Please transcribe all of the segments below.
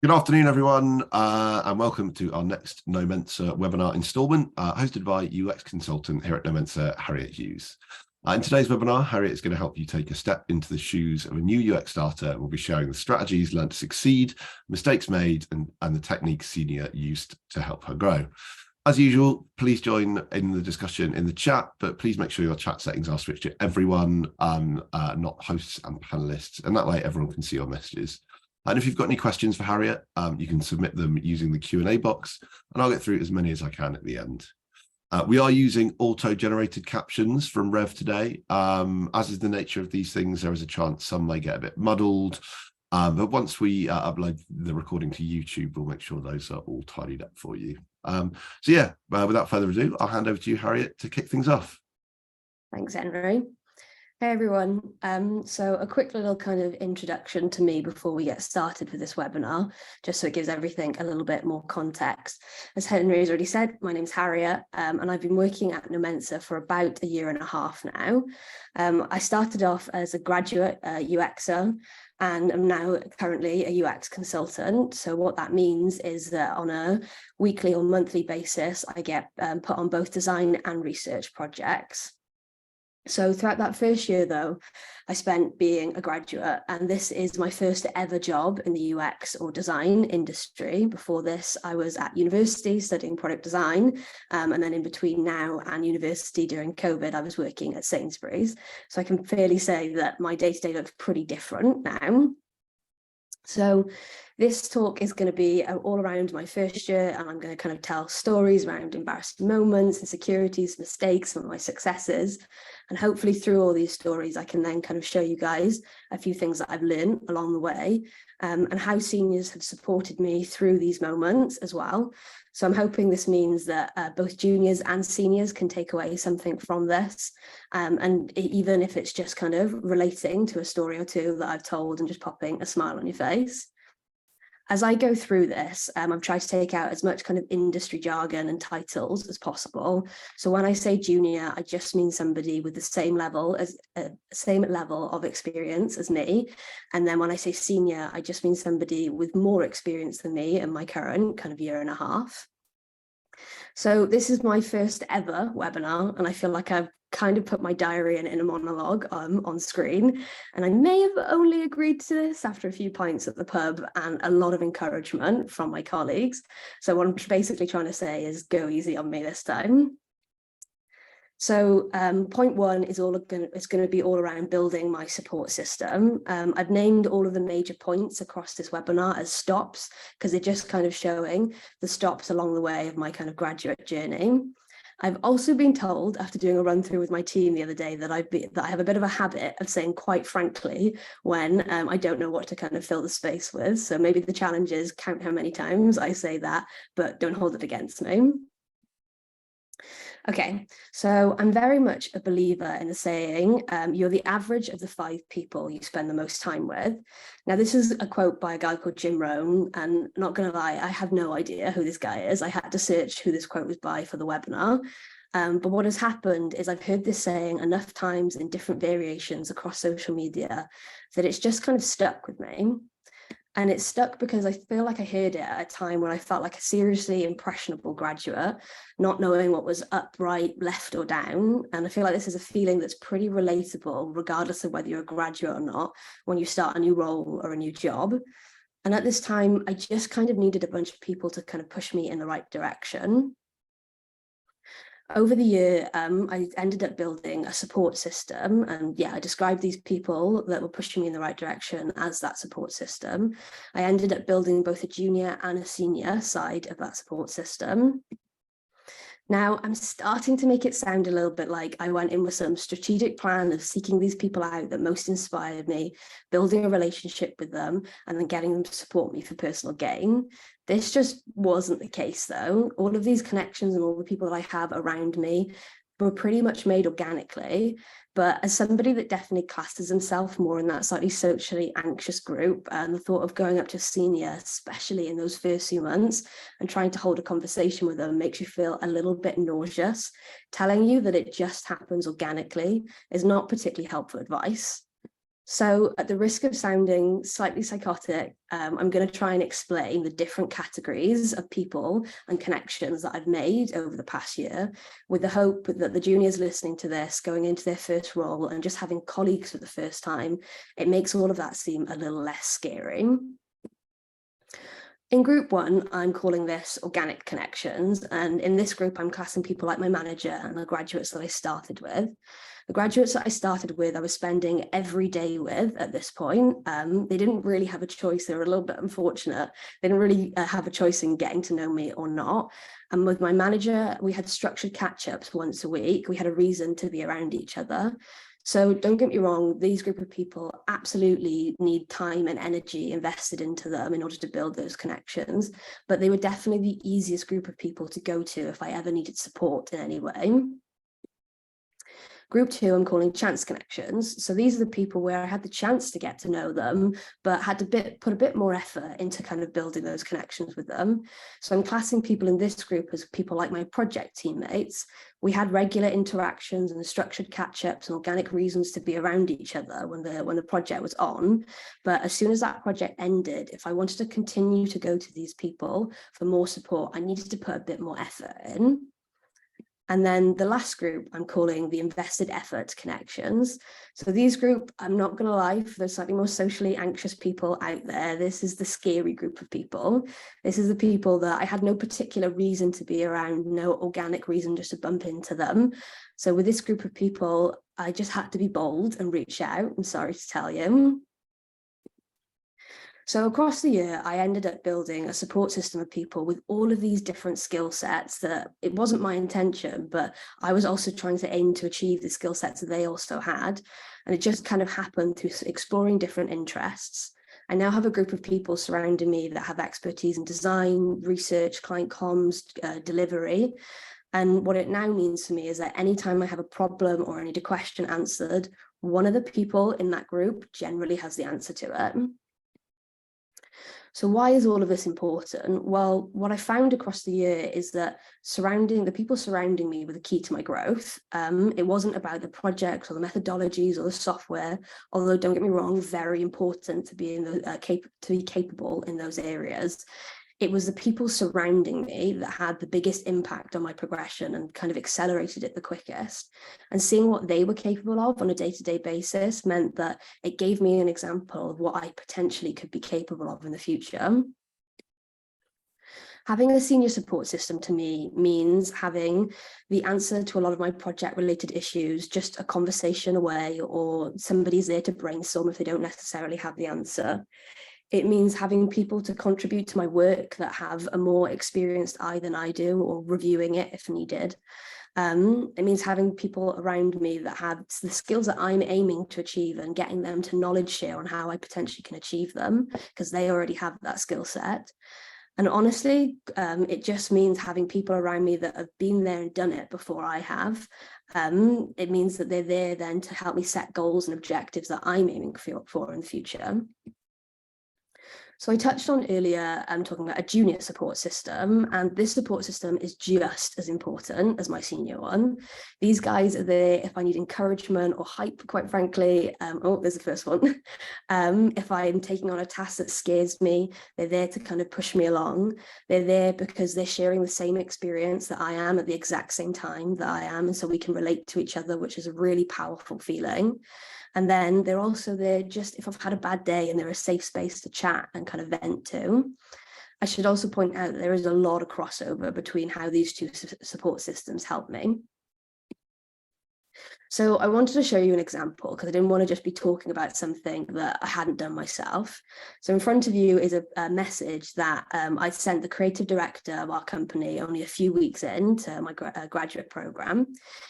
Good afternoon, everyone, and welcome to our next No Mensa webinar installment, hosted by UX consultant here at No Mensa, Harriet Hughes. In today's webinar, Harriet is going to help you take a step into the shoes of a new UX starter. We'll be sharing the strategies learned to succeed, mistakes made, and the techniques senior used to help her grow. As usual, please join in the discussion in the chat, but please make sure your chat settings are switched to everyone, not hosts and panelists, and that way everyone can see your messages. And if you've got any questions for Harriet, you can submit them using the Q&A box, and I'll get through as many as I can at the end. We are using auto-generated captions from Rev today. As is the nature of these things, there is a chance some may get a bit muddled, but once we upload the recording to YouTube, we'll make sure those are all tidied up for you. Without further ado, I'll hand over to you, Harriet, to kick things off. Thanks, Henry. Hey everyone, so a quick little kind of introduction to me before we get started with this webinar, just so it gives everything a little bit more context. As Henry has already said, my name's Harriet, and I've been working at No Mensa for about a year and a half now. I started off as a graduate UXer, and I'm now currently a UX consultant. So what that means is that on a weekly or monthly basis, I get put on both design and research projects. So throughout that first year, though, I spent being a graduate, and this is my first ever job in the UX or design industry. Before this, I was at university studying product design, and then in between now and university during COVID, I was working at Sainsbury's. So I can fairly say that my day-to-day looks pretty different now. So this talk is going to be all around my first year, and I'm going to kind of tell stories around embarrassing moments, insecurities, mistakes, and my successes. And hopefully through all these stories, I can then kind of show you guys a few things that I've learned along the way, and how seniors have supported me through these moments as well. So I'm hoping this means that both juniors and seniors can take away something from this. And even if it's just kind of relating to a story or two that I've told and just popping a smile on your face. As I go through this, I've tried to take out as much kind of industry jargon and titles as possible. So when I say junior, I just mean somebody with the same level of experience as me. And then when I say senior, I just mean somebody with more experience than me in my current kind of year and a half. So this is my first ever webinar, and I feel like I've kind of put my diary in a monologue on screen, and I may have only agreed to this after a few pints at the pub and a lot of encouragement from my colleagues. So what I'm basically trying to say is go easy on me this time. So point one is going to be all around building my support system. I've named all of the major points across this webinar as stops, because they're just kind of showing the stops along the way of my kind of graduate journey. I've also been told, after doing a run through with my team the other day, that I have a bit of a habit of saying quite frankly when I don't know what to kind of fill the space with. So maybe the challenge is count how many times I say that, but don't hold it against me. Okay, so I'm very much a believer in the saying, you're the average of the 5 people you spend the most time with. Now, this is a quote by a guy called Jim Rohn, and not going to lie, I have no idea who this guy is. I had to search who this quote was by for the webinar. But what has happened is I've heard this saying enough times in different variations across social media that it's just kind of stuck with me. And it stuck because I feel like I heard it at a time when I felt like a seriously impressionable graduate, not knowing what was up, right, left or down. And I feel like this is a feeling that's pretty relatable, regardless of whether you're a graduate or not, when you start a new role or a new job. And at this time, I just kind of needed a bunch of people to kind of push me in the right direction. Over the year, I ended up building a support system, and I described these people that were pushing me in the right direction as that support system. I ended up building both a junior and a senior side of that support system. Now, I'm starting to make it sound a little bit like I went in with some strategic plan of seeking these people out that most inspired me, building a relationship with them, and then getting them to support me for personal gain. This just wasn't the case, though. All of these connections and all the people that I have around me were pretty much made organically. But as somebody that definitely classes himself more in that slightly socially anxious group, and the thought of going up to senior, especially in those first few months, and trying to hold a conversation with them makes you feel a little bit nauseous. Telling you that it just happens organically is not particularly helpful advice. So at the risk of sounding slightly psychotic, I'm going to try and explain the different categories of people and connections that I've made over the past year, with the hope that the juniors listening to this, going into their first role and just having colleagues for the first time, it makes all of that seem a little less scary. In group one, I'm calling this organic connections. And in this group, I'm classing people like my manager and the graduates that I started with. The graduates that I started with, I was spending every day with at this point. They didn't really have a choice. They were a little bit unfortunate. They didn't really have a choice in getting to know me or not. And with my manager, we had structured catch-ups once a week. We had a reason to be around each other. So don't get me wrong, these group of people absolutely need time and energy invested into them in order to build those connections, but they were definitely the easiest group of people to go to if I ever needed support in any way. Group two, I'm calling chance connections. So these are the people where I had the chance to get to know them, but had to put a bit more effort into kind of building those connections with them. So I'm classing people in this group as people like my project teammates. We had regular interactions and structured catch-ups and organic reasons to be around each other when the project was on. But as soon as that project ended, if I wanted to continue to go to these people for more support, I needed to put a bit more effort in. And then the last group I'm calling the invested effort connections. So these group, I'm not going to lie, for those slightly more socially anxious people out there, this is the scary group of people. This is the people that I had no particular reason to be around, no organic reason just to bump into them. So with this group of people, I just had to be bold and reach out. I'm sorry to tell you. So across the year, I ended up building a support system of people with all of these different skill sets that it wasn't my intention, but I was also trying to aim to achieve the skill sets that they also had. And it just kind of happened through exploring different interests. I now have a group of people surrounding me that have expertise in design, research, client comms, delivery. And what it now means for me is that anytime I have a problem or I need a question answered, one of the people in that group generally has the answer to it. So why is all of this important? Well, what I found across the year is that the people surrounding me were the key to my growth. It wasn't about the projects or the methodologies or the software, although don't get me wrong, very important to be capable in those areas. It was the people surrounding me that had the biggest impact on my progression and kind of accelerated it the quickest. And seeing what they were capable of on a day-to-day basis meant that it gave me an example of what I potentially could be capable of in the future. Having a senior support system to me means having the answer to a lot of my project-related issues, just a conversation away, or somebody's there to brainstorm if they don't necessarily have the answer. It means having people to contribute to my work that have a more experienced eye than I do, or reviewing it if needed. It means having people around me that have the skills that I'm aiming to achieve and getting them to knowledge share on how I potentially can achieve them, because they already have that skill set. And honestly, it just means having people around me that have been there and done it before I have. It means that they're there then to help me set goals and objectives that I'm aiming for in the future. So I touched on earlier, talking about a junior support system, and this support system is just as important as my senior one. These guys are there if I need encouragement or hype, quite frankly. Oh, there's the first one. If I'm taking on a task that scares me, they're there to kind of push me along. They're there because they're sharing the same experience that I am at the exact same time that I am, and so we can relate to each other, which is a really powerful feeling. And then they're also there just if I've had a bad day, and they're a safe space to chat and kind of vent to. I should also point out that there is a lot of crossover between how these two support systems help me. So I wanted to show you an example because I didn't want to just be talking about something that I hadn't done myself. So in front of you is a message that I sent the creative director of our company only a few weeks into my graduate program.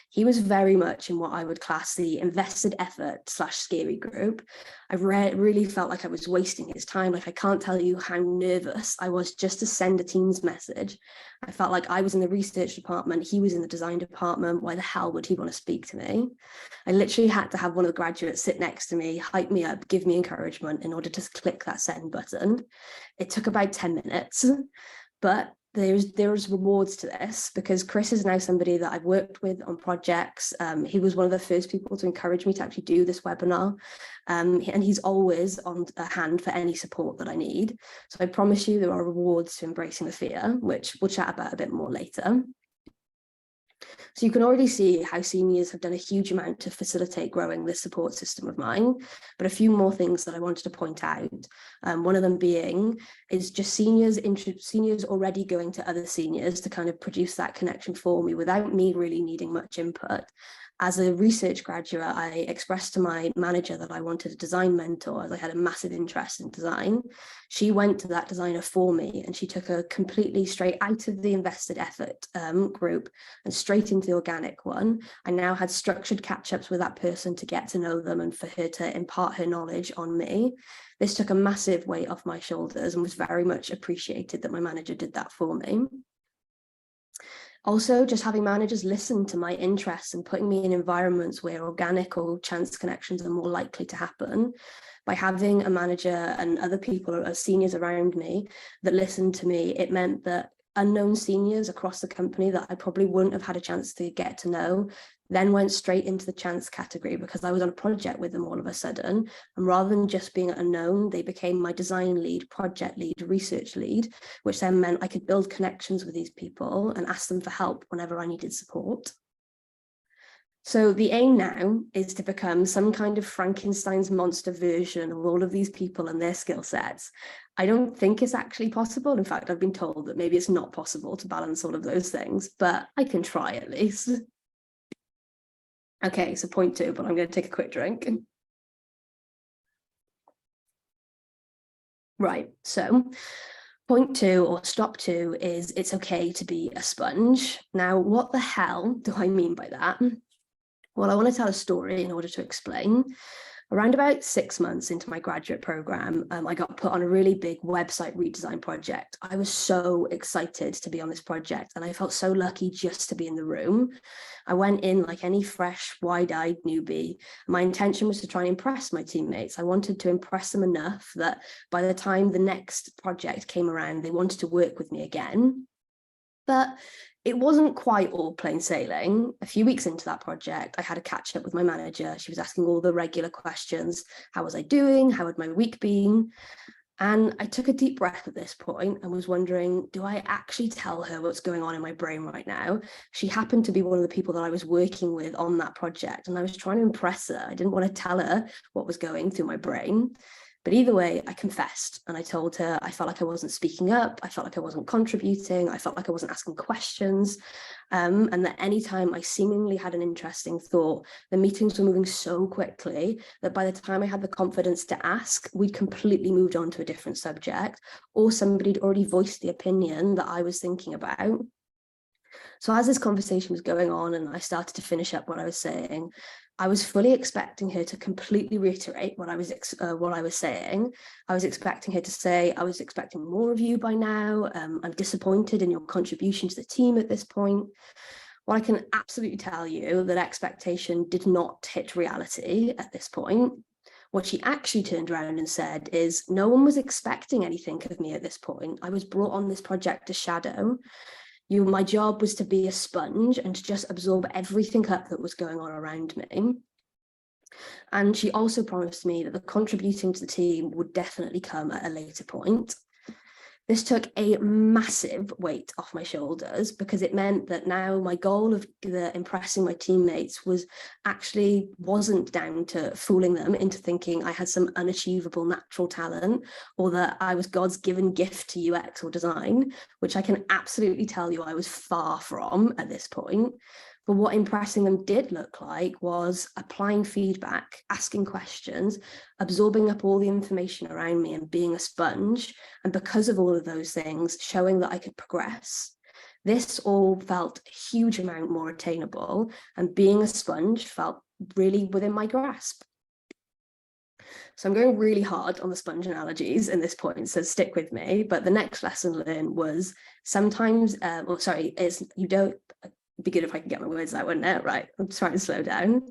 He was very much in what I would class the invested effort / scary group. I really felt like I was wasting his time. Like, I can't tell you how nervous I was just to send a Teams message. I felt like I was in the research department, he was in the design department. Why the hell would he want to speak to me? I literally had to have one of the graduates sit next to me, hype me up, give me encouragement in order to click that send button. It took about 10 minutes, but there's rewards to this, because Chris is now somebody that I've worked with on projects. He was one of the first people to encourage me to actually do this webinar. And he's always on hand for any support that I need. So I promise you there are rewards to embracing the fear, which we'll chat about a bit more later. So you can already see how seniors have done a huge amount to facilitate growing this support system of mine, but a few more things that I wanted to point out. One of them being is just seniors already going to other seniors to kind of produce that connection for me without me really needing much input. As a research graduate, I expressed to my manager that I wanted a design mentor, as I had a massive interest in design. She went to that designer for me, and she took her completely straight out of the invested effort group and straight into the organic one. I now had structured catch-ups with that person to get to know them and for her to impart her knowledge on me. This took a massive weight off my shoulders and was very much appreciated that my manager did that for me. Also, just having managers listen to my interests and putting me in environments where organic or chance connections are more likely to happen. By having a manager and other people or seniors around me that listened to me, it meant that unknown seniors across the company that I probably wouldn't have had a chance to get to know then went straight into the chance category, because I was on a project with them all of a sudden. And rather than just being unknown, they became my design lead, project lead, research lead, which then meant I could build connections with these people and ask them for help whenever I needed support. So the aim now is to become some kind of Frankenstein's monster version of all of these people and their skill sets. I don't think it's actually possible. In fact, I've been told that maybe it's not possible to balance all of those things, but I can try at least. Okay, so point 2, but I'm going to take a quick drink. Right, so point 2, or stop 2, is it's okay to be a sponge. Now, what the hell do I mean by that? Well, I want to tell a story in order to explain. Around about 6 months into my graduate program, I got put on a really big website redesign project. I was so excited to be on this project, and I felt so lucky just to be in the room. I went in like any fresh, wide-eyed newbie. My intention was to try and impress my teammates. I wanted to impress them enough that by the time the next project came around, they wanted to work with me again. But it wasn't quite all plain sailing. A few weeks into that project, I had a catch up with my manager. She was asking all the regular questions. How was I doing? How had my week been? And I took a deep breath at this point and was wondering, do I actually tell her what's going on in my brain right now? She happened to be one of the people that I was working with on that project, and I was trying to impress her. I didn't want to tell her what was going through my brain. But either way, I confessed, and I told her I felt like I wasn't speaking up, I felt like I wasn't contributing, I felt like I wasn't asking questions, and that anytime I seemingly had an interesting thought, the meetings were moving so quickly that by the time I had the confidence to ask, we'd completely moved on to a different subject, or somebody'd already voiced the opinion that I was thinking about. So as this conversation was going on and I started to finish up what I was saying, I was fully expecting her to completely reiterate what I was saying. I was expecting her to say, I was expecting more of you by now. I'm disappointed in your contribution to the team at this point. Well, I can absolutely tell you that expectation did not hit reality at this point. What she actually turned around and said is, no one was expecting anything of me at this point. I was brought on this project to shadow. My job was to be a sponge and to just absorb everything up that was going on around me. And she also promised me that the contributing to the team would definitely come at a later point. This took a massive weight off my shoulders, because it meant that now my goal of impressing my teammates wasn't down to fooling them into thinking I had some unachievable natural talent, or that I was God's given gift to UX or design, which I can absolutely tell you I was far from at this point. But what impressing them did look like was applying feedback, asking questions, absorbing up all the information around me and being a sponge. And because of all of those things, showing that I could progress. This all felt a huge amount more attainable, and being a sponge felt really within my grasp. So I'm going really hard on the sponge analogies in this point, so stick with me. But the next lesson learned was sometimes, it'd be good if I could get my words out, wouldn't it? Right, I'm trying to slow down.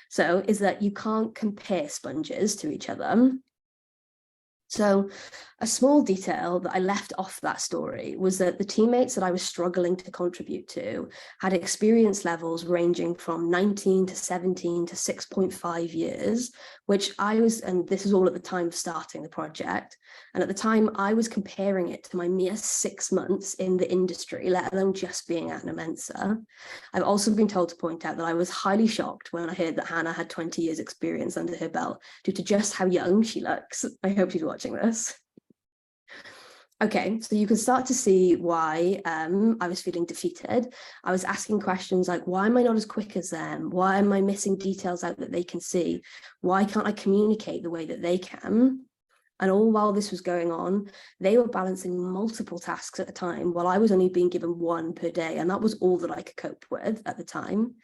So is that you can't compare sponges to each other. So A small detail that I left off that story was that the teammates that I was struggling to contribute to had experience levels ranging from 19 to 17 to 6.5 years, which I was, and this is all at the time of starting the project. And at the time I was comparing it to my mere 6 months in the industry, let alone just being at Nomensa. I've also been told to point out that I was highly shocked when I heard that Hannah had 20 years experience under her belt due to just how young she looks. I hope she's watching this. Okay, so you can start to see why I was feeling defeated. I was asking questions like, why am I not as quick as them? Why am I missing details out that they can see? Why can't I communicate the way that they can? And all while this was going on, they were balancing multiple tasks at a time while I was only being given one per day. And that was all that I could cope with at the time.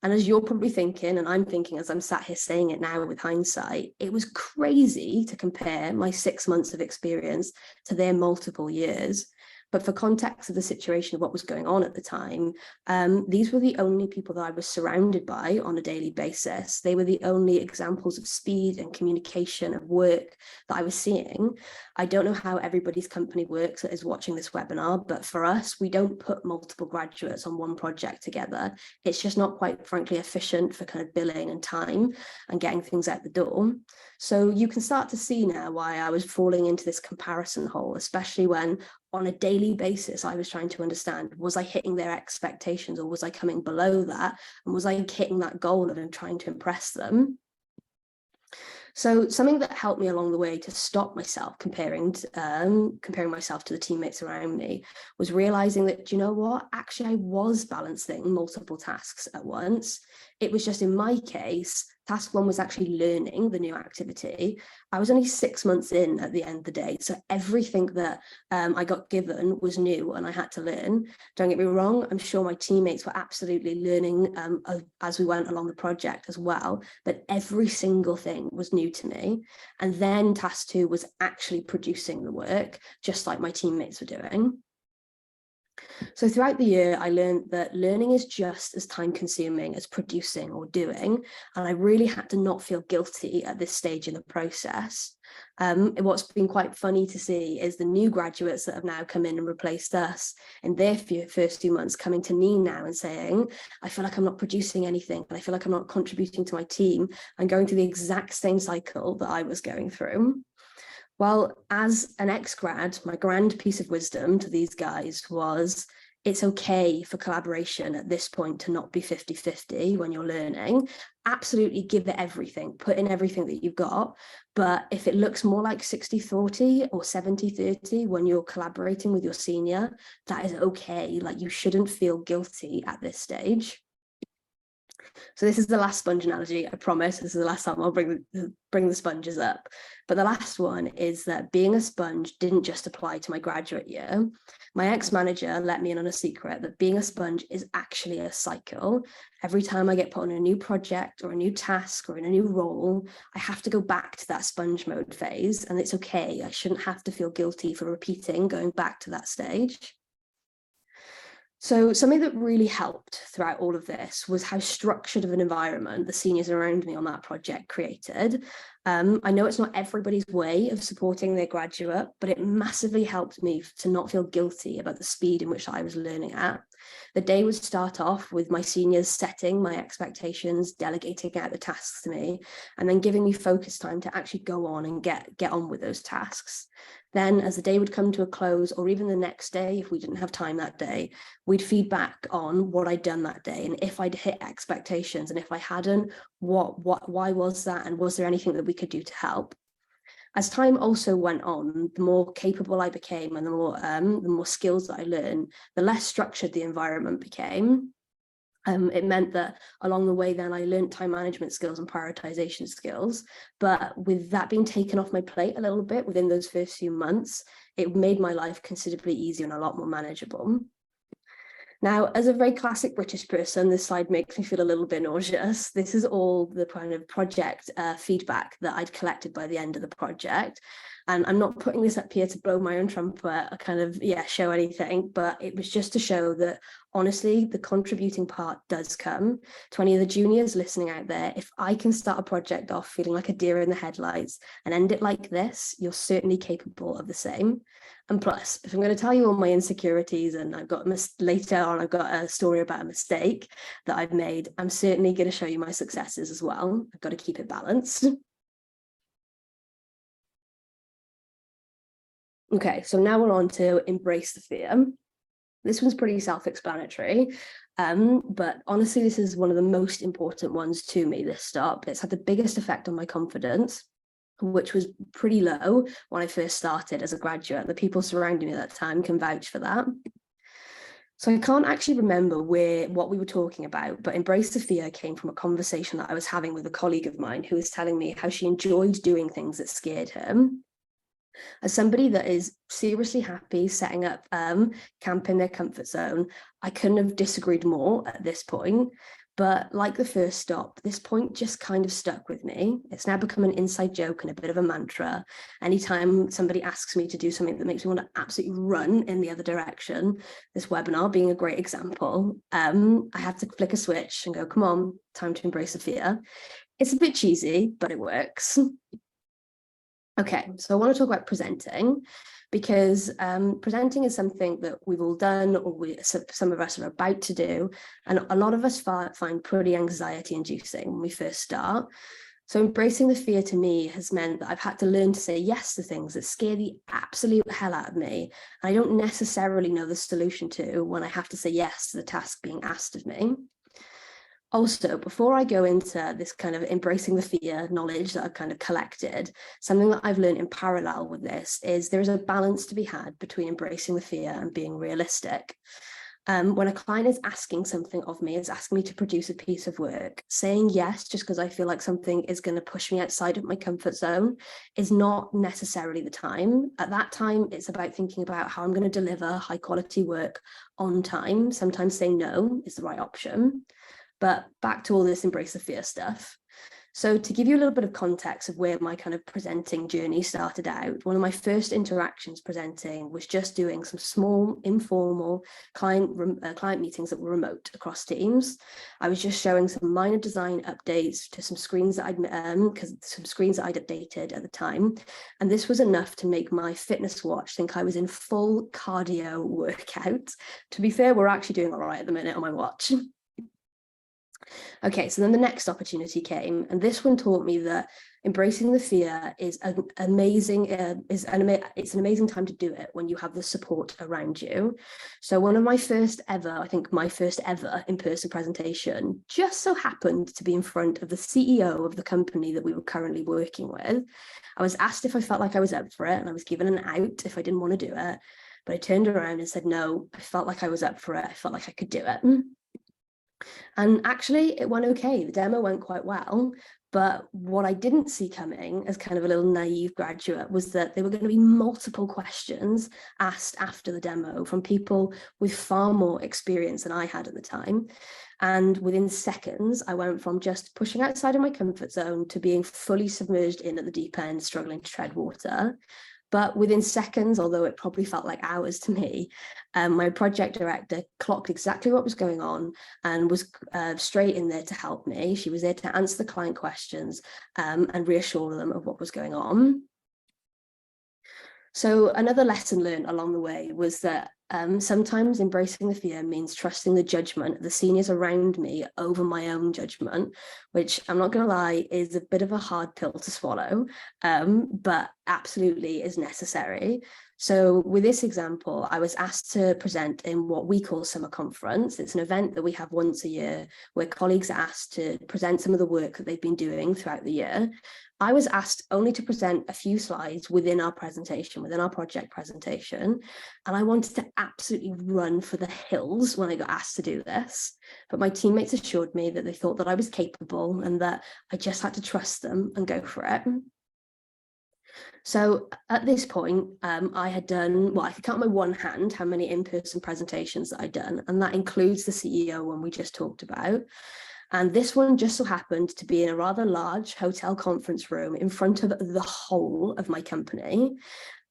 And as you're probably thinking, and I'm thinking as I'm sat here saying it now with hindsight, it was crazy to compare my 6 months of experience to their multiple years. But for context of the situation of what was going on at the time, these were the only people that I was surrounded by on a daily basis. They were the only examples of speed and communication of work that I was seeing. I don't know how everybody's company works that is watching this webinar, but for us, we don't put multiple graduates on one project together. It's just not quite frankly efficient for kind of billing and time and getting things out the door. So you can start to see now why I was falling into this comparison hole, especially when on a daily basis, I was trying to understand, was I hitting their expectations or was I coming below that? And was I hitting that goal of trying to impress them? So something that helped me along the way to stop myself comparing myself to the teammates around me was realizing that, you know what, actually I was balancing multiple tasks at once. It was just in my case, task one was actually learning the new activity. I was only 6 months in at the end of the day. So everything that I got given was new and I had to learn. Don't get me wrong, I'm sure my teammates were absolutely learning as we went along the project as well, but every single thing was new to me. And then task two was actually producing the work, just like my teammates were doing. So throughout the year, I learned that learning is just as time consuming as producing or doing. And I really had to not feel guilty at this stage in the process. What's been quite funny to see is the new graduates that have now come in and replaced us in their first few months coming to me now and saying, I feel like I'm not producing anything and I feel like I'm not contributing to my team. I'm going through the exact same cycle that I was going through. Well, as an ex-grad, my grand piece of wisdom to these guys was, it's okay for collaboration at this point to not be 50-50 when you're learning. Absolutely give it everything, put in everything that you've got. But if it looks more like 60-40 or 70-30 when you're collaborating with your senior, that is okay. Like, you shouldn't feel guilty at this stage. So this is the last sponge analogy, I promise. This is the last time I'll bring the sponges up. But the last one is that being a sponge didn't just apply to my graduate year. My ex-manager let me in on a secret that being a sponge is actually a cycle. Every time I get put on a new project or a new task or in a new role, I have to go back to that sponge mode phase. And it's okay. I shouldn't have to feel guilty for repeating, going back to that stage. So something that really helped throughout all of this was how structured of an environment the seniors around me on that project created. I know it's not everybody's way of supporting their graduate, but it massively helped me to not feel guilty about the speed in which I was learning at. The day would start off with my seniors setting my expectations, delegating out the tasks to me, and then giving me focus time to actually go on and get on with those tasks. Then as the day would come to a close, or even the next day, if we didn't have time that day, we'd feedback on what I'd done that day and if I'd hit expectations, and if I hadn't, why was that, and was there anything that we could do to help? As time also went on, the more capable I became and the more skills that I learned, the less structured the environment became. It meant that along the way then I learned time management skills and prioritization skills, but with that being taken off my plate a little bit within those first few months, it made my life considerably easier and a lot more manageable. Now, as a very classic British person, this slide makes me feel a little bit nauseous. This is all the kind of project feedback that I'd collected by the end of the project. And I'm not putting this up here to blow my own trumpet or kind of, show anything, but it was just to show that, honestly, the contributing part does come. To any of the juniors listening out there, if I can start a project off feeling like a deer in the headlights and end it like this, you're certainly capable of the same. And plus, if I'm going to tell you all my insecurities, and I've got later on, I've got a story about a mistake that I've made, I'm certainly going to show you my successes as well. I've got to keep it balanced. Okay, so now we're on to embrace the fear. This one's pretty self-explanatory, but honestly, this is one of the most important ones to me, this stop. It's had the biggest effect on my confidence, which was pretty low when I first started as a graduate. The people surrounding me at that time can vouch for that. So I can't actually remember what we were talking about, but embrace the fear came from a conversation that I was having with a colleague of mine who was telling me how she enjoyed doing things that scared him. As somebody that is seriously happy setting up camp in their comfort zone, I couldn't have disagreed more at this point. But like the first stop, this point just kind of stuck with me. It's now become an inside joke and a bit of a mantra. Anytime somebody asks me to do something that makes me want to absolutely run in the other direction, this webinar being a great example, I have to flick a switch and go, come on, time to embrace the fear. It's a bit cheesy, but it works. Okay, so I want to talk about presenting, because presenting is something that we've all done, or some of us are about to do, and a lot of us find pretty anxiety inducing when we first start. So embracing the fear to me has meant that I've had to learn to say yes to things that scare the absolute hell out of me, and I don't necessarily know the solution to when I have to say yes to the task being asked of me. Also, before I go into this kind of embracing the fear knowledge that I've kind of collected, something that I've learned in parallel with this is there is a balance to be had between embracing the fear and being realistic. When a client is asking something of me, is asking me to produce a piece of work, saying yes just because I feel like something is going to push me outside of my comfort zone is not necessarily the time. At that time, it's about thinking about how I'm going to deliver high quality work on time. Sometimes saying no is the right option. But back to all this embrace the fear stuff. So to give you a little bit of context of where my kind of presenting journey started out, one of my first interactions presenting was just doing some small informal client meetings that were remote across teams. I was just showing some minor design updates to some screens that I'd updated at the time. And this was enough to make my fitness watch think I was in full cardio workout. To be fair, we're actually doing all right at the minute on my watch. Okay, so then the next opportunity came, and this one taught me that embracing the fear is an amazing time to do it when you have the support around you. So one of my first ever in-person presentation just so happened to be in front of the CEO of the company that we were currently working with. I was asked if I felt like I was up for it, and I was given an out if I didn't want to do it. But I turned around and said, no, I felt like I was up for it. I felt like I could do it. And actually, it went okay. The demo went quite well. But what I didn't see coming as kind of a little naive graduate was that there were going to be multiple questions asked after the demo from people with far more experience than I had at the time. And within seconds, I went from just pushing outside of my comfort zone to being fully submerged in at the deep end, struggling to tread water. But within seconds, although it probably felt like hours to me, my project director clocked exactly what was going on and was straight in there to help me. She was there to answer the client questions and reassure them of what was going on. So another lesson learned along the way was that sometimes embracing the fear means trusting the judgment of the seniors around me over my own judgment, which I'm not going to lie is a bit of a hard pill to swallow, but absolutely is necessary. So with this example, I was asked to present in what we call Summer Conference. It's an event that we have once a year where colleagues are asked to present some of the work that they've been doing throughout the year. I was asked only to present a few slides within our presentation, within our project presentation, and I wanted to absolutely run for the hills when I got asked to do this. But my teammates assured me that they thought that I was capable and that I just had to trust them and go for it. So at this point, I had done, well, I could count on my one hand how many in-person presentations that I'd done, and that includes the CEO one we just talked about. And this one just so happened to be in a rather large hotel conference room in front of the whole of my company.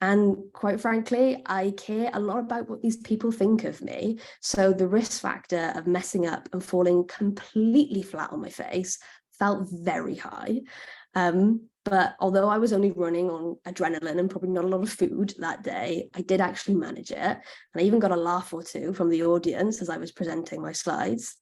And quite frankly, I care a lot about what these people think of me. So the risk factor of messing up and falling completely flat on my face felt very high. But although I was only running on adrenaline and probably not a lot of food that day, I did actually manage it. And I even got a laugh or two from the audience as I was presenting my slides.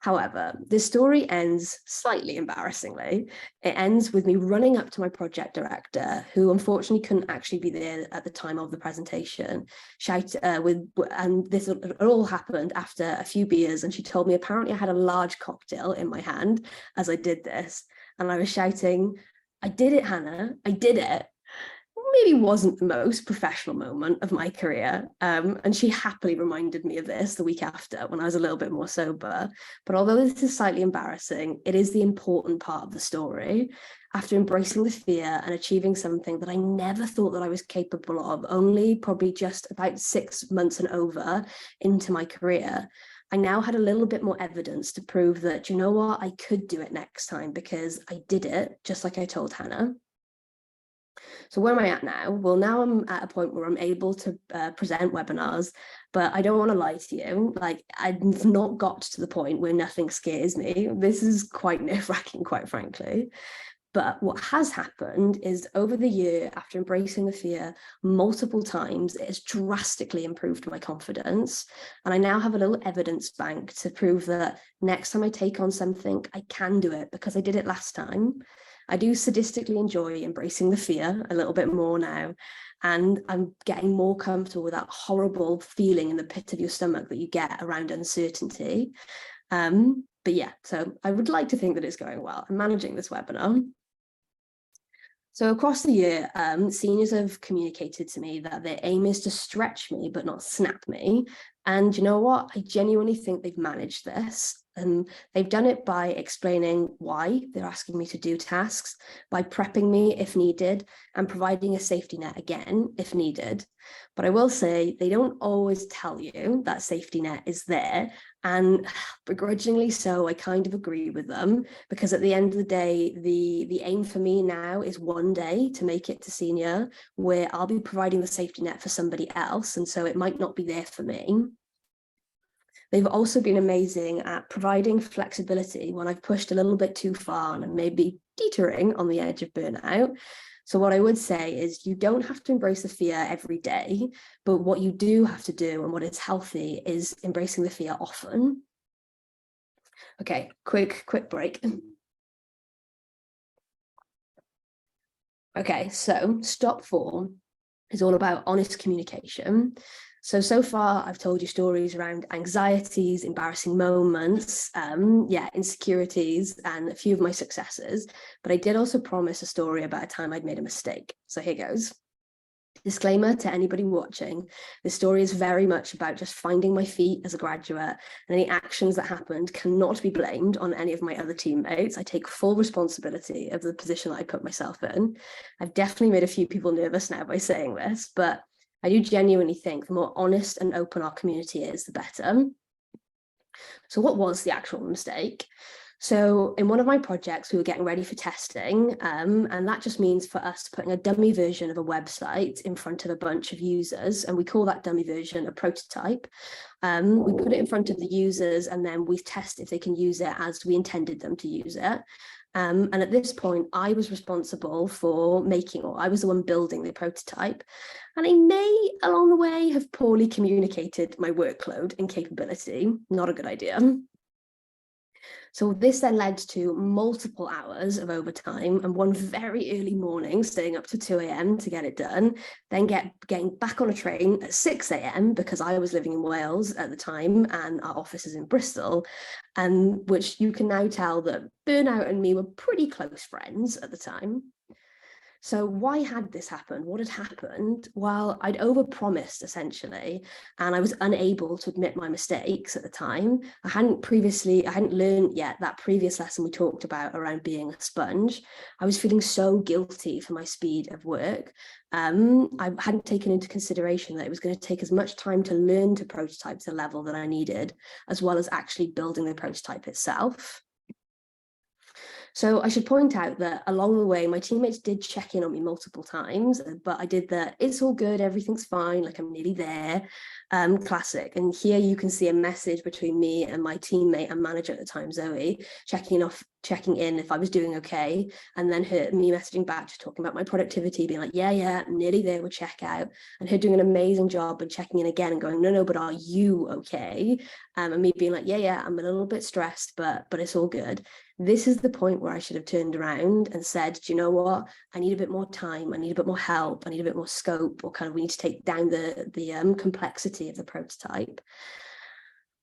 However, this story ends slightly embarrassingly. It ends with me running up to my project director, who unfortunately couldn't actually be there at the time of the presentation, and this all happened after a few beers, and she told me apparently I had a large cocktail in my hand as I did this, and I was shouting, "I did it, Hannah, I did it." Maybe wasn't the most professional moment of my career. And she happily reminded me of this the week after when I was a little bit more sober. But although this is slightly embarrassing, it is the important part of the story. After embracing the fear and achieving something that I never thought that I was capable of, only probably just about 6 months and over into my career, I now had a little bit more evidence to prove that, you know what, I could do it next time because I did it, just like I told Hannah. So where am I at now? Well, now I'm at a point where I'm able to present webinars, but I don't want to lie to you. Like, I've not got to the point where nothing scares me. This is quite nerve-wracking, quite frankly. But what has happened is over the year, after embracing the fear multiple times, it has drastically improved my confidence. And I now have a little evidence bank to prove that next time I take on something, I can do it because I did it last time. I do sadistically enjoy embracing the fear a little bit more now. And I'm getting more comfortable with that horrible feeling in the pit of your stomach that you get around uncertainty. But yeah, so I would like to think that it's going well. I'm managing this webinar. So across the year, seniors have communicated to me that their aim is to stretch me, but not snap me. And you know what? I genuinely think they've managed this. And they've done it by explaining why they're asking me to do tasks, by prepping me if needed, and providing a safety net again if needed. But I will say they don't always tell you that safety net is there. And begrudgingly so, I kind of agree with them, because at the end of the day, the aim for me now is one day to make it to senior, where I'll be providing the safety net for somebody else. And so it might not be there for me. They've also been amazing at providing flexibility when I've pushed a little bit too far and maybe teetering on the edge of burnout. So what I would say is you don't have to embrace the fear every day, but what you do have to do and what is healthy is embracing the fear often. Okay, quick break. Okay, so stop 4 is all about honest communication. So far, I've told you stories around anxieties, embarrassing moments, insecurities, and a few of my successes. But I did also promise a story about a time I'd made a mistake. So here goes. Disclaimer to anybody watching, this story is very much about just finding my feet as a graduate, and any actions that happened cannot be blamed on any of my other teammates. I take full responsibility of the position that I put myself in. I've definitely made a few people nervous now by saying this, but I do genuinely think the more honest and open our community is, the better. So what was the actual mistake? So in one of my projects, we were getting ready for testing, and that just means for us putting a dummy version of a website in front of a bunch of users, and we call that dummy version a prototype. We put it in front of the users, and then we test if they can use it as we intended them to use it. And at this point, I was responsible for I was the one building the prototype. And I may, along the way, have poorly communicated my workload and capability. Not a good idea. So this then led to multiple hours of overtime and one very early morning, staying up to 2 a.m. to get it done, then getting back on a train at 6 a.m. because I was living in Wales at the time and our office is in Bristol, which you can now tell that burnout and me were pretty close friends at the time. So why had this happened? What had happened? Well, I'd overpromised essentially, and I was unable to admit my mistakes at the time. I hadn't learned yet that previous lesson we talked about around being a sponge. I was feeling so guilty for my speed of work. I hadn't taken into consideration that it was going to take as much time to learn to prototype to the level that I needed, as well as actually building the prototype itself. So I should point out that along the way, my teammates did check in on me multiple times, but I did the, it's all good, everything's fine, like I'm nearly there, classic. And here you can see a message between me and my teammate and manager at the time, Zoe, checking in if I was doing okay, and then me messaging back, just talking about my productivity, being like, yeah, I'm nearly there with checkout, and her doing an amazing job and checking in again and going, no, but are you okay? And me being like, yeah, I'm a little bit stressed, but it's all good. This is the point where I should have turned around and said, do you know what? I need a bit more time. I need a bit more help. I need a bit more scope, or kind of we need to take down the complexity of the prototype.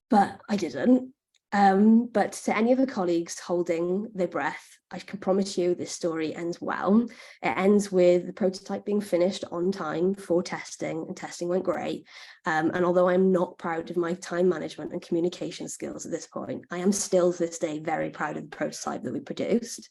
But I didn't. But to any of the colleagues holding their breath, I can promise you this story ends well. It ends with the prototype being finished on time for testing, and testing went great. And although I'm not proud of my time management and communication skills at this point, I am still to this day very proud of the prototype that we produced.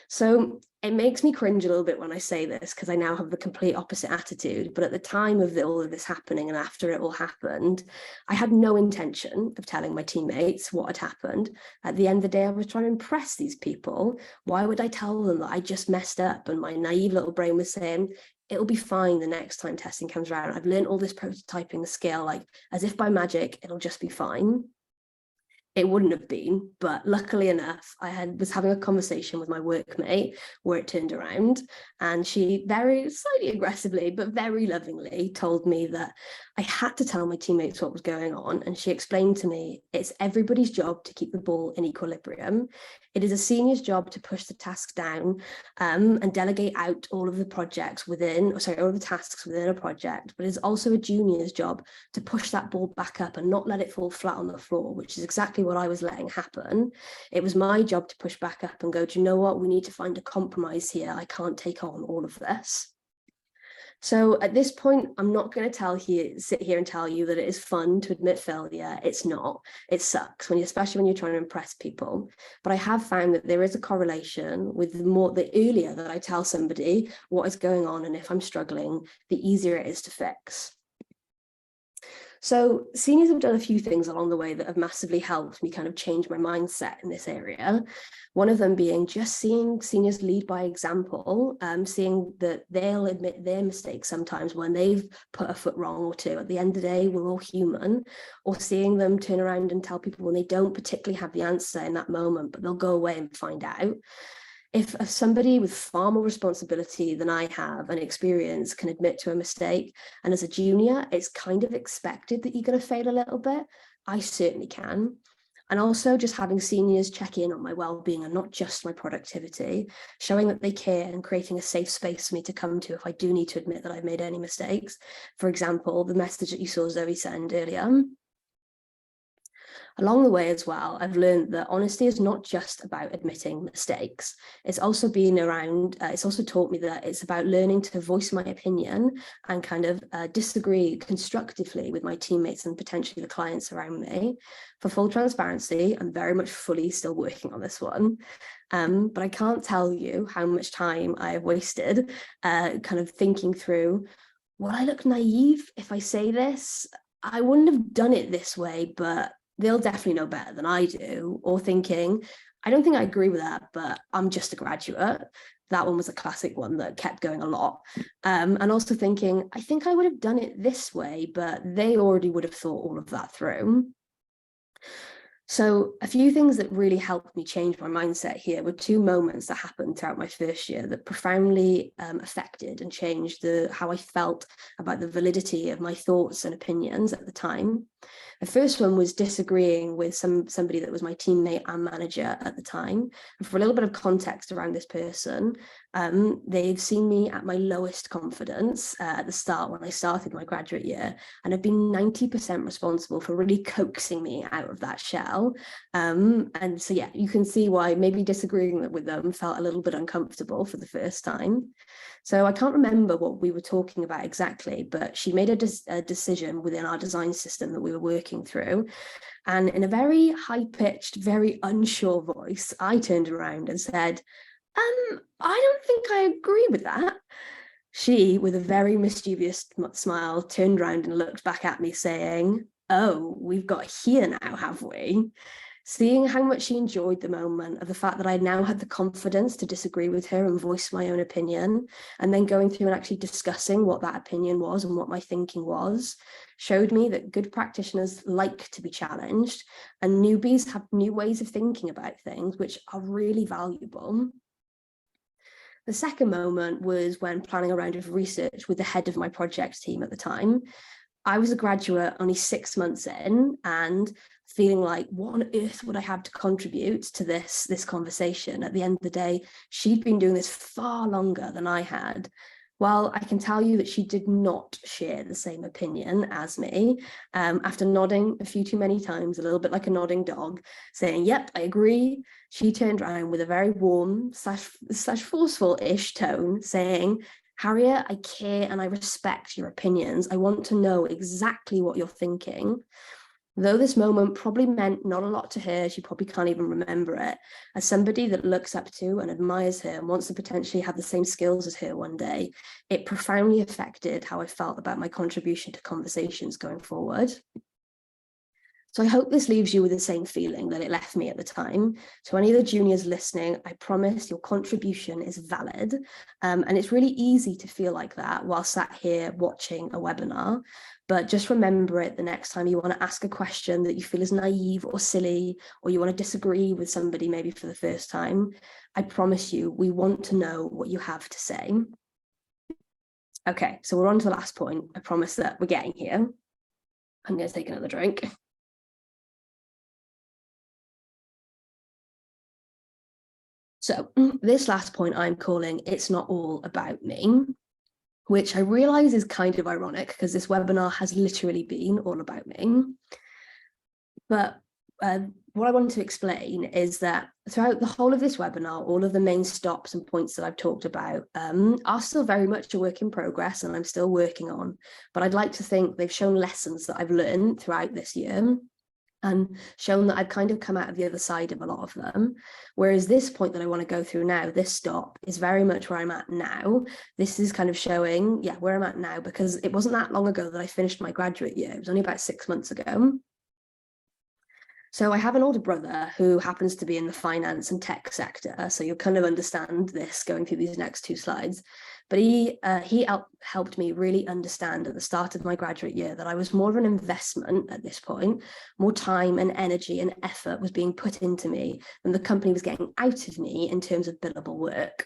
So it makes me cringe a little bit when I say this, because I now have the complete opposite attitude. But at the time of all of this happening, and after it all happened, I had no intention of telling my teammates what had happened. At the end of the day, I was trying to impress these people. Why would I tell them that I just messed up? And my naive little brain was saying, it'll be fine the next time testing comes around. I've learned all this prototyping skill, like as if by magic, it'll just be fine. It wouldn't have been, but luckily enough, I was having a conversation with my workmate where it turned around, and she very slightly aggressively, but very lovingly told me that I had to tell my teammates what was going on. And she explained to me, it's everybody's job to keep the ball in equilibrium. It is a senior's job to push the tasks down and delegate out all of the tasks within a project, but it's also a junior's job to push that ball back up and not let it fall flat on the floor, which is exactly what I was letting happen. It was my job to push back up and go, do you know what? We need to find a compromise here. I can't take on all of this. So at this point, I'm not going to sit here and tell you that it is fun to admit failure. It's not. It sucks, especially when you're trying to impress people. But I have found that there is a correlation with the earlier that I tell somebody what is going on and if I'm struggling, the easier it is to fix. So seniors have done a few things along the way that have massively helped me kind of change my mindset in this area. One of them being just seeing seniors lead by example, seeing that they'll admit their mistakes sometimes when they've put a foot wrong or two. At the end of the day, we're all human. Or seeing them turn around and tell people when they don't particularly have the answer in that moment, but they'll go away and find out. If somebody with far more responsibility than I have and experience can admit to a mistake, and as a junior, it's kind of expected that you're going to fail a little bit, I certainly can. And also just having seniors check in on my well-being and not just my productivity, showing that they care and creating a safe space for me to come to if I do need to admit that I've made any mistakes. For example, the message that you saw Zoe send earlier. Along the way as well, I've learned that honesty is not just about admitting mistakes. It's also it's also taught me that it's about learning to voice my opinion and kind of disagree constructively with my teammates and potentially the clients around me. For full transparency, I'm very much fully still working on this one. But I can't tell you how much time I have wasted kind of thinking through, will I look naive if I say this? I wouldn't have done it this way, but they'll definitely know better than I do. Or thinking, I don't think I agree with that, but I'm just a graduate. That one was a classic one that kept going a lot. And also thinking, I think I would have done it this way, but they already would have thought all of that through. So a few things that really helped me change my mindset here were two moments that happened throughout my first year that profoundly affected and changed how I felt about the validity of my thoughts and opinions at the time. The first one was disagreeing with somebody that was my teammate and manager at the time. And for a little bit of context around this person, they've seen me at my lowest confidence at the start when I started my graduate year, and have been 90% responsible for really coaxing me out of that shell. And so, yeah, you can see why maybe disagreeing with them felt a little bit uncomfortable for the first time. So I can't remember what we were talking about exactly, but she made a decision within our design system that we were working through. And in a very high-pitched, very unsure voice, I turned around and said, I don't think I agree with that. She, with a very mischievous smile, turned around and looked back at me saying, oh, we've got here now, have we? Seeing how much she enjoyed the moment of the fact that I now had the confidence to disagree with her and voice my own opinion, and then going through and actually discussing what that opinion was and what my thinking was, showed me that good practitioners like to be challenged, and newbies have new ways of thinking about things, which are really valuable. The second moment was when planning a round of research with the head of my project team at the time. I was a graduate only 6 months in, and feeling like, what on earth would I have to contribute to this conversation? At the end of the day, she'd been doing this far longer than I had. Well, I can tell you that she did not share the same opinion as me. After nodding a few too many times, a little bit like a nodding dog, saying, yep, I agree, she turned around with a very warm slash forceful-ish tone saying, Harriet, I care and I respect your opinions. I want to know exactly what you're thinking. Though this moment probably meant not a lot to her, she probably can't even remember it. As somebody that looks up to and admires her and wants to potentially have the same skills as her one day, it profoundly affected how I felt about my contribution to conversations going forward. So I hope this leaves you with the same feeling that it left me at the time. To any of the juniors listening, I promise your contribution is valid. And it's really easy to feel like that while sat here watching a webinar. But just remember it the next time you want to ask a question that you feel is naive or silly, or you want to disagree with somebody maybe for the first time. I promise you, we want to know what you have to say. Okay, so we're on to the last point. I promise that we're getting here. I'm going to take another drink. So this last point I'm calling It's Not All About Me, which I realize is kind of ironic because this webinar has literally been all about me. But what I want to explain is that throughout the whole of this webinar, all of the main stops and points that I've talked about are still very much a work in progress and I'm still working on. But I'd like to think they've shown lessons that I've learned throughout this year and shown that I've kind of come out of the other side of a lot of them. Whereas this point that I want to go through now, this stop, is very much where I'm at now. This is kind of showing, yeah, where I'm at now, because it wasn't that long ago that I finished my graduate year. It was only about 6 months ago. So I have an older brother who happens to be in the finance and tech sector. So you'll kind of understand this going through these next 2 slides. But he helped me really understand at the start of my graduate year that I was more of an investment at this point. More time and energy and effort was being put into me than the company was getting out of me in terms of billable work.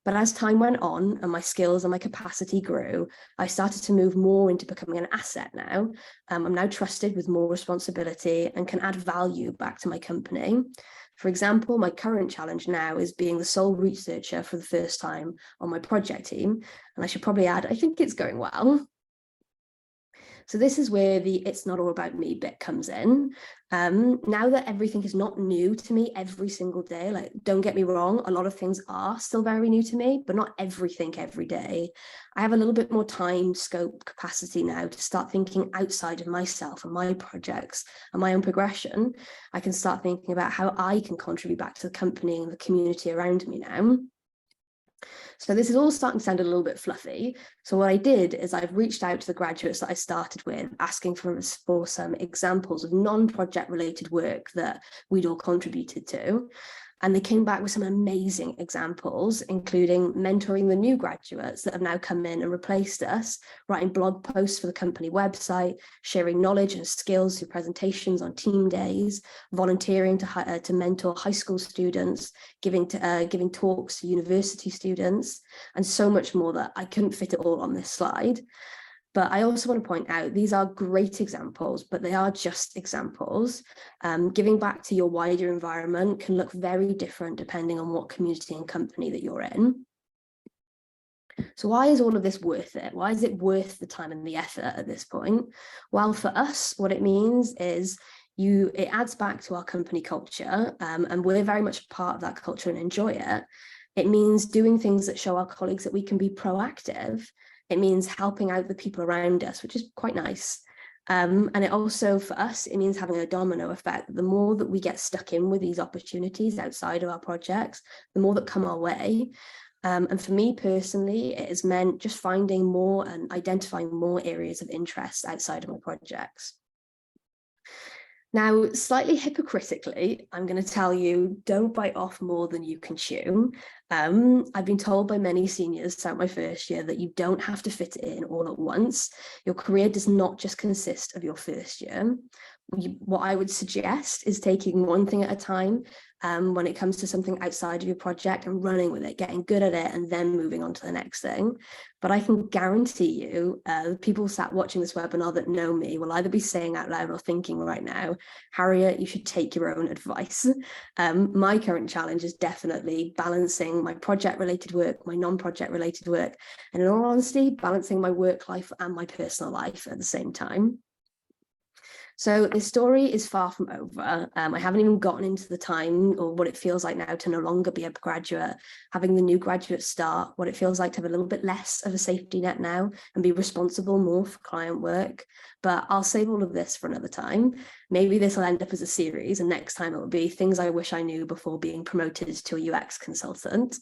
But as time went on and my skills and my capacity grew, I started to move more into becoming an asset now. I'm now trusted with more responsibility and can add value back to my company. For example, my current challenge now is being the sole researcher for the first time on my project team. And I should probably add, I think it's going well. So this is where the It's Not All About Me bit comes in. Now that everything is not new to me every single day, like, don't get me wrong, a lot of things are still very new to me, but not everything every day. I have a little bit more time, scope, capacity now to start thinking outside of myself and my projects and my own progression. I can start thinking about how I can contribute back to the company and the community around me now. So this is all starting to sound a little bit fluffy. So what I did is I've reached out to the graduates that I started with, asking for some examples of non-project related work that we'd all contributed to. And they came back with some amazing examples, including mentoring the new graduates that have now come in and replaced us, writing blog posts for the company website, sharing knowledge and skills through presentations on team days, volunteering to mentor high school students, giving talks to university students, and so much more that I couldn't fit it all on this slide. But I also want to point out, these are great examples, but they are just examples. Giving back to your wider environment can look very different depending on what community and company that you're in. So why is all of this worth it? Why is it worth the time and the effort at this point? Well, for us, what it means is it adds back to our company culture, and we're very much a part of that culture and enjoy it. It means doing things that show our colleagues that we can be proactive. It means helping out the people around us, which is quite nice. And it also, for us, it means having a domino effect. The more that we get stuck in with these opportunities outside of our projects, the more that come our way. And for me personally, it has meant just finding more and identifying more areas of interest outside of my projects. Now, slightly hypocritically, I'm going to tell you, don't bite off more than you can chew. I've been told by many seniors throughout my first year that you don't have to fit it in all at once. Your career does not just consist of your first year. What I would suggest is taking one thing at a time when it comes to something outside of your project and running with it, getting good at it, and then moving on to the next thing. But I can guarantee you, people sat watching this webinar that know me will either be saying out loud or thinking right now, Harriet, you should take your own advice. My current challenge is definitely balancing my project-related work, my non-project related work, and in all honesty, balancing my work life and my personal life at the same time. So this story is far from over. I haven't even gotten into the time or what it feels like now to no longer be a graduate, having the new graduate start, what it feels like to have a little bit less of a safety net now and be responsible more for client work. But I'll save all of this for another time. Maybe this will end up as a series, and next time it will be things I wish I knew before being promoted to a UX consultant.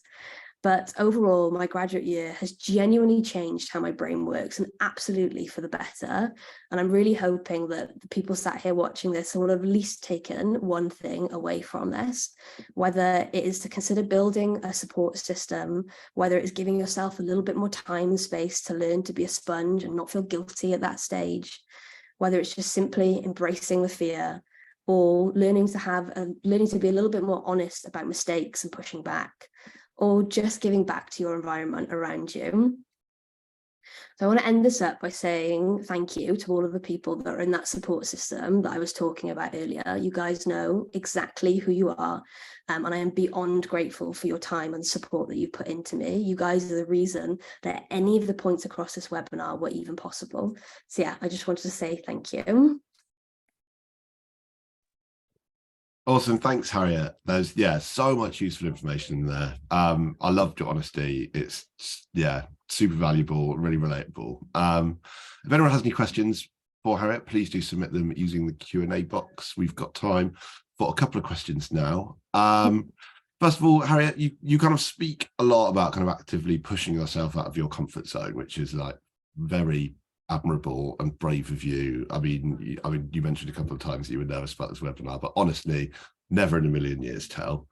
But overall, my graduate year has genuinely changed how my brain works, and absolutely for the better. And I'm really hoping that the people sat here watching this will have at least taken one thing away from this, whether it is to consider building a support system, whether it's giving yourself a little bit more time and space to learn to be a sponge and not feel guilty at that stage, whether it's just simply embracing the fear, or learning to be a little bit more honest about mistakes and pushing back, or just giving back to your environment around you. So I want to end this up by saying thank you to all of the people that are in that support system that I was talking about earlier. You guys know exactly who you are, and I am beyond grateful for your time and support that you put into me. You guys are the reason that any of the points across this webinar were even possible. So yeah, I just wanted to say thank you. Awesome. Thanks, Harriet. There's, so much useful information in there. I loved your honesty. It's, super valuable, really relatable. If anyone has any questions for Harriet, please do submit them using the Q&A box. We've got time for a couple of questions now. First of all, Harriet, you kind of speak a lot about kind of actively pushing yourself out of your comfort zone, which is like very admirable and brave of you. I mean, you mentioned a couple of times that you were nervous about this webinar, but honestly, never in a million years tell.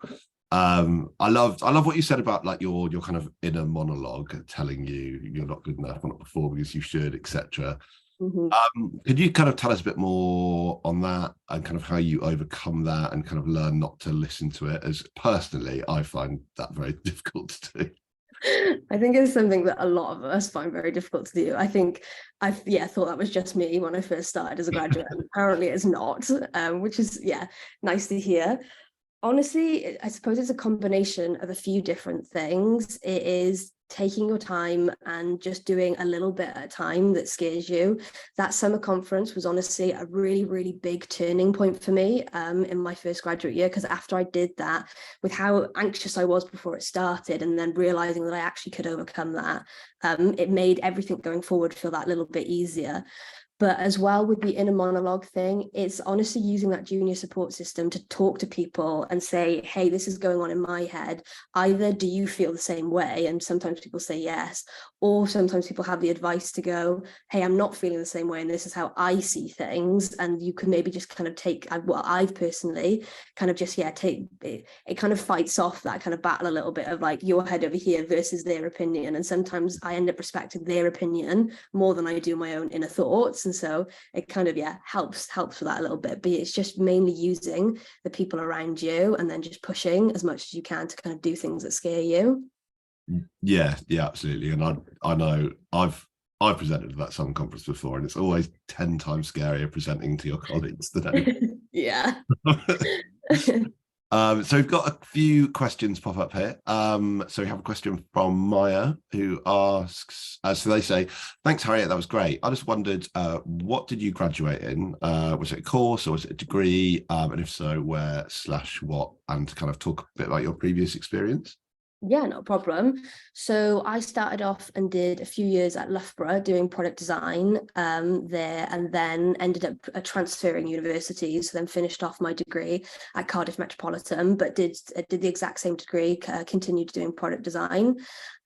I love what you said about like your kind of inner monologue telling you you're not good enough, or not performing as you should, etc. Could you kind of tell us a bit more on that and kind of how you overcome that and kind of learn not to listen to it? As personally, I find that very difficult to do. I think it's something that a lot of us find very difficult to do. I think I thought that was just me when I first started as a graduate. And apparently it's not, which is, nice to hear. Honestly, I suppose it's a combination of a few different things. It is taking your time and just doing a little bit at a time that scares you. That summer conference was honestly a really, really big turning point for me in my first graduate year, because after I did that, with how anxious I was before it started, and then realizing that I actually could overcome that, it made everything going forward feel that little bit easier. But as well with the inner monologue thing, it's honestly using that junior support system to talk to people and say, hey, this is going on in my head. Either do you feel the same way? And sometimes people say yes, or sometimes people have the advice to go, hey, I'm not feeling the same way, and this is how I see things. And you can maybe just kind of take what I've personally kind of just, take it. It kind of fights off that kind of battle a little bit of like your head over here versus their opinion. And sometimes I end up respecting their opinion more than I do my own inner thoughts. And so it kind of, helps with that a little bit, but it's just mainly using the people around you and then just pushing as much as you can to kind of do things that scare you. Yeah, absolutely. And I know I've I've presented at that summer conference before, and it's always 10 times scarier presenting to your colleagues than Yeah. So we've got a few questions pop up here. So we have a question from Maya who asks, so they say, thanks, Harriet, that was great. I just wondered, what did you graduate in? Was it a course or was it a degree? And if so, where/what? And to kind of talk a bit about your previous experience. Yeah, no problem. So I started off and did a few years at Loughborough doing product design there, and then ended up transferring universities. So then finished off my degree at Cardiff Metropolitan, but did the exact same degree, continued doing product design.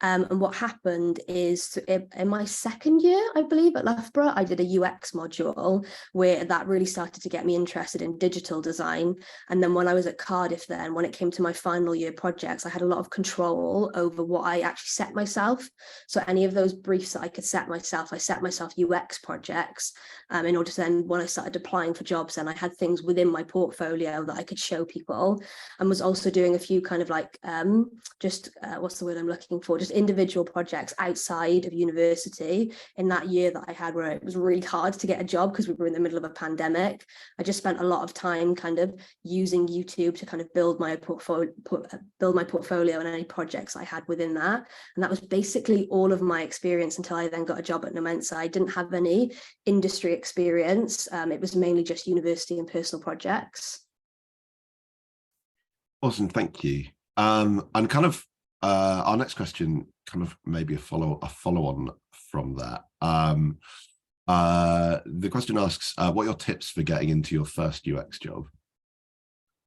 And what happened is in my second year, I believe, at Loughborough, I did a UX module where that really started to get me interested in digital design. And then when I was at Cardiff, then when it came to my final year projects, I had a lot of control over what I actually set myself. So any of those briefs that I could set myself, I set myself UX projects in order to then, when I started applying for jobs, then I had things within my portfolio that I could show people, and was also doing a few kind of like what's the word I'm looking for? Just individual projects outside of university in that year that I had where it was really hard to get a job because we were in the middle of a pandemic. I just spent a lot of time kind of using YouTube to kind of build my portfolio and any projects I had within that. And that was basically all of my experience until I then got a job at Nomensa. I didn't have any industry experience. It was mainly just university and personal projects. Awesome, thank you. And kind of our next question, kind of maybe a follow on from that. The question asks, what are your tips for getting into your first UX job?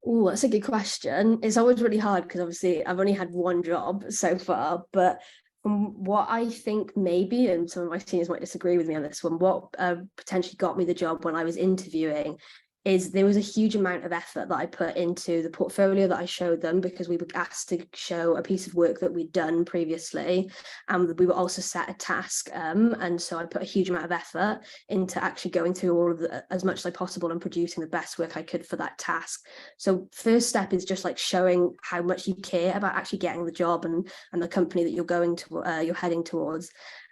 Oh, that's a good question. It's always really hard because obviously I've only had one job so far, but from what I think maybe, and some of my seniors might disagree with me on this one, what potentially got me the job when I was interviewing is there was a huge amount of effort that I put into the portfolio that I showed them, because we were asked to show a piece of work that we'd done previously, and we were also set a task, and so I put a huge amount of effort into actually going through all of as much as possible and producing the best work I could for that task. So first step is just like showing how much you care about actually getting the job and the company that you're heading towards.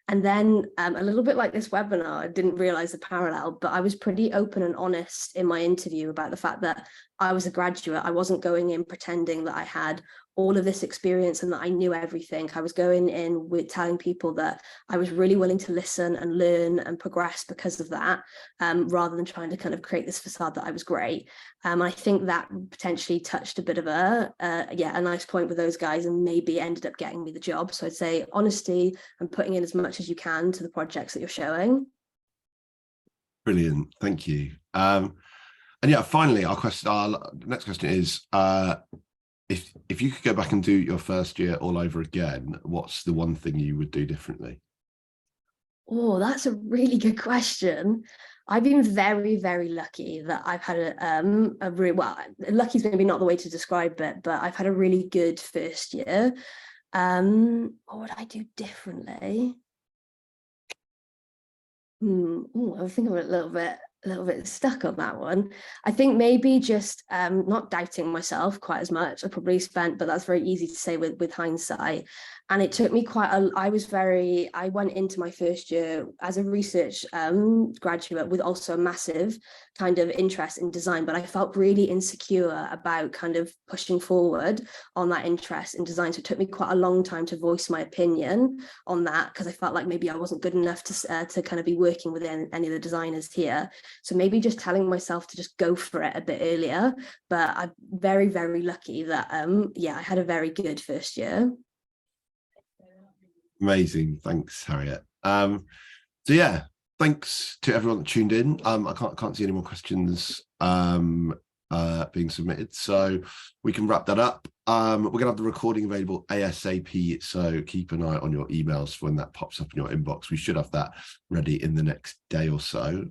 And then a little bit like this webinar, I didn't realize the parallel, but I was pretty open and honest in my interview about the fact that I was a graduate. I wasn't going in pretending that I had all of this experience and that I knew everything. I was going in with telling people that I was really willing to listen and learn and progress because of that, rather than trying to kind of create this facade that I was great. I think that potentially touched a bit of a nice point with those guys and maybe ended up getting me the job. So I'd say honesty and putting in as much as you can to the projects that you're showing. Brilliant, thank you. And yeah, finally, our next question is, if you could go back and do your first year all over again, what's the one thing you would do differently? Oh, that's a really good question. I've been very, very lucky that I've had a really, well, lucky is maybe not the way to describe it, but I've had a really good first year. What would I do differently? I think I'm a little bit stuck on that one. I think maybe just not doubting myself quite as much. I probably spent, but that's very easy to say with hindsight. And it took me I went into my first year as a research graduate with also a massive kind of interest in design, but I felt really insecure about kind of pushing forward on that interest in design. So it took me quite a long time to voice my opinion on that, because I felt like maybe I wasn't good enough to kind of be working with any of the designers here. So maybe just telling myself to just go for it a bit earlier. But I'm very, very lucky that I had a very good first year. Amazing, thanks, Harriet. So yeah, thanks to everyone that tuned in. I can't see any more questions being submitted, so we can wrap that up. We're gonna have the recording available ASAP, so keep an eye on your emails when that pops up in your inbox. We should have that ready in the next day or so.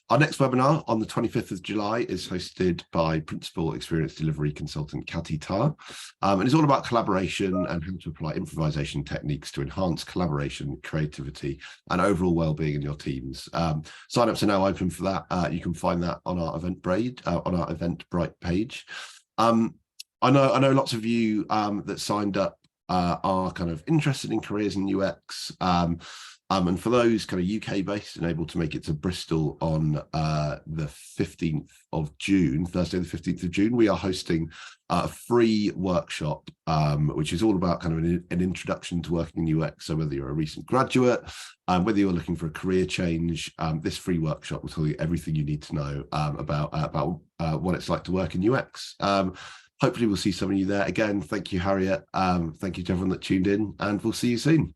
Our next webinar on the 25th of July is hosted by Principal Experience Delivery Consultant Kati Tar, and it's all about collaboration and how to apply improvisation techniques to enhance collaboration, creativity, and overall well-being in your teams. Sign-ups are now open for that. You can find that on our Eventbrite page. I know lots of you that signed up are kind of interested in careers in UX. And for those kind of UK based and able to make it to Bristol on the 15th of June, Thursday, the 15th of June, we are hosting a free workshop, which is all about kind of an introduction to working in UX. So whether you're a recent graduate, whether you're looking for a career change, this free workshop will tell you everything you need to know about what it's like to work in UX. Hopefully we'll see some of you there. Again, thank you, Harriet. Thank you to everyone that tuned in, and we'll see you soon.